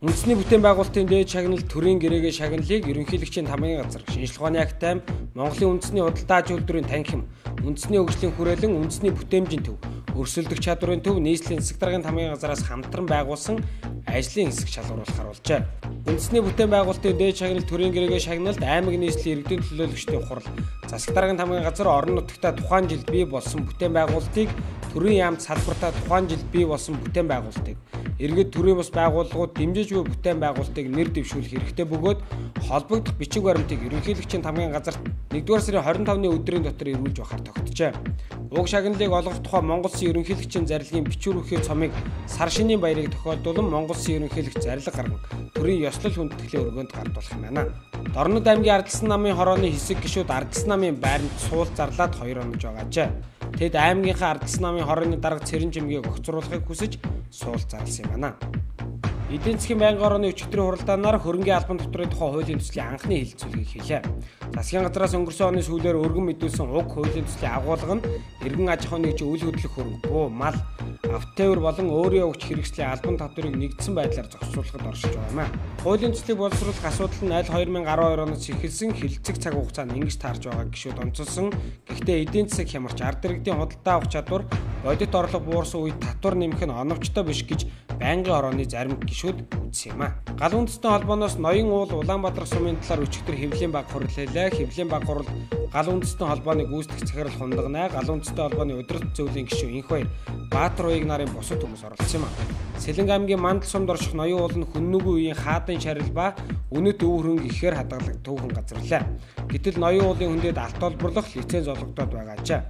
Үндэсний бүтээн байгуулалтын дээд шагнал төрийн гэрээгээ шагналыг ерөнхийлөгчийн тамгын газар, шинжилгээ ухааны акт 8, Монголын үндэсний худалдаа аж үйлдвэрийн танхим, үндэсний хөгжлийн хүрээлэн, үндэсний бүтээмжийн төв, өрсөлдөх чадварын төв, нийслэлийн засаг даргын тамгын газараас хамтран байгуулсан ажлын хэсэг шалгууруулах харуулжээ. Үндэсний бүтээн байгуулалтын дээд шагнал төрийн гэрээгээ шагналд аймаг нийслэлийн иргэдийн төлөөлөгчдийн хурал, засаг даргын тамгын газар орон нутагта тухайн жилд бий болсон бүтээн байгуулалтыг төрийн яамд салбартаа тухайн жилд бий болсон бүтээн байгуулалтыг иргэд төрийн бус байгууллагууд дэмжиж буй бүтээн байгуулалтыг нэр дэвшүүлэх хэрэгтэй бөгөөд холбогдох бичиг баримтыг ерөнхийлөгчийн тамгын газарт 1-р сарын 25-ны өдрийн дотор ирүүлж байхаар тогтжээ. Уг шагналыг олгох тухай Монгол Улсын ерөнхийлөгчийн зарилгын бичвэр бүхий цомыг сар шинийн баярыг тохиолдуулан Монгол Улсын ерөнхийлөгч зарлиг гарган төрийн ёслол хүндэтгэлийн өргөнд гардуулах юм байна. Дорнод аймгийн Ардчилсан намын хорооны хэсэг гишүүд Ардчилсан намын байранд суул зарлаад 2 онож байгаажээ. Тэд аймгийнхаа Ардчилсан намын хорооны дарга цэрэн чимгээг огцруулахыг хүсэж суул зарласан юм байна. Эдийн засгийн байнгын орооны өчигдрийн хуралдаанаар хөрөнгөний албан татварын тухай хуулийн төслийн анхны хэлэлцүүлгийг хийлээ. Засгийн газраас өнгөрсөн оны сүүлээр өргөн мэдүүлсэн уг хуулийн төслийн агуулга нь эргэн аж ахуйн нэгжийн үйл хөдлөх хөрөнгө, буу, мал, автотεύр болон өөрийн өгч хэрэгслийн албан татварыг нэгдсэн байдлаар зохицуулахад оршиж байгаа юм а. Хуулийн төслийг боловсруулах асуудал нь аль 2012 оноос эхэлсэн хэлэлцэх цаг хугацаанд ингэж таарч байгаа гишүүд онцолсон. Гэхдээ эдийн засаг хямарч ард иргэдийн худалдаа авах чадвар бодит орлого буурсан үед татвар нэмэх нь оновчтой биш гэж байнгын орооны зарим гишүүд үзсэн юм а. Гал үндэстэн холбооноос ноён уул Улаанбаатар сумын талаар өчигдөр хэвлэлийн баг хурал хэлээ. Хэвлэлийн баг хурал гал үндэстэн холбооны гүйцэтгэх захирал Хундаганай, гал үндэстэн холбооны удирдах зөвлөлийн гишүүн Инхбаяр, Баатар Уяг нарын бусад хүмүүс оролцсон юм а. Сэлэнг аймгийн Мандал сумд орших ноён уул нь хүннүгүй үеийн хаадан шарил ба үнэт өв хөрөнгө ихээр хадгалах төвхөн газарлаа. Гэтэл ноён уулын хүндэд алт олборлох лиценз олгогдоод байгаажээ.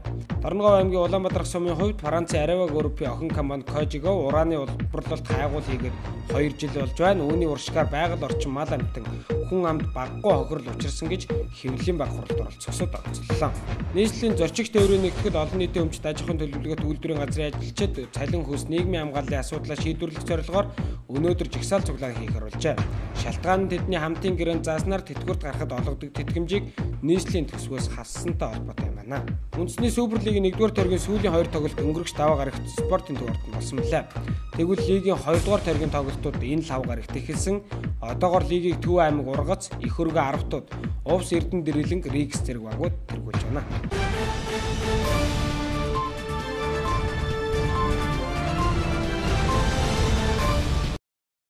Дорногов аймгийн Улаанбаатар сумын хувьд Францын Areva Group-ийн охин компани Cogeco ураны олборлолт хайгуул хийгээд 2 жил болж байна. Үүний уршгаар байгаль орчин мал амьтан хүн амд баггүй хохирол учирсан гэж хэвлэлийн баг хуралд оролцохсод онцоллоо. Нийслэлийн зорчигч тээврийн нэгтгэл олон нийтийн өмчт аж ахуйн төлөвлөгөөт үйлдвэрийн газрын ажилчид цалин хөлс нийгмийн хамгааллын асуудлаа шийдвэрлэх зорилгоор өнөөдөр жигсаал цуглаан хийх харуулжээ. Шалтгаан нь тэдний хамтын гэрээнд зааснаар тэтгэврт гарахад олгодог тэтгэмжийг нийслэлийн төсвөөс хассантай холбоотой юм байна. Үндэсний Суперлигийн 1-р тойргийн сүүлийн 2 тоглолт өнгөрөгч даваа гарагт спортын төвөрт болсон билээ. Тэгвэл лигийн 2-р тойргийн тоглолтууд энэ лав гарагт эхэлсэн. Одоогоор лигийг Төв аймаг Ургац, Их хөргөө 10-тууд, Увс Эрдэнэ Дэрлэнг, Рикс зэрэг багууд тэргүүлж байна.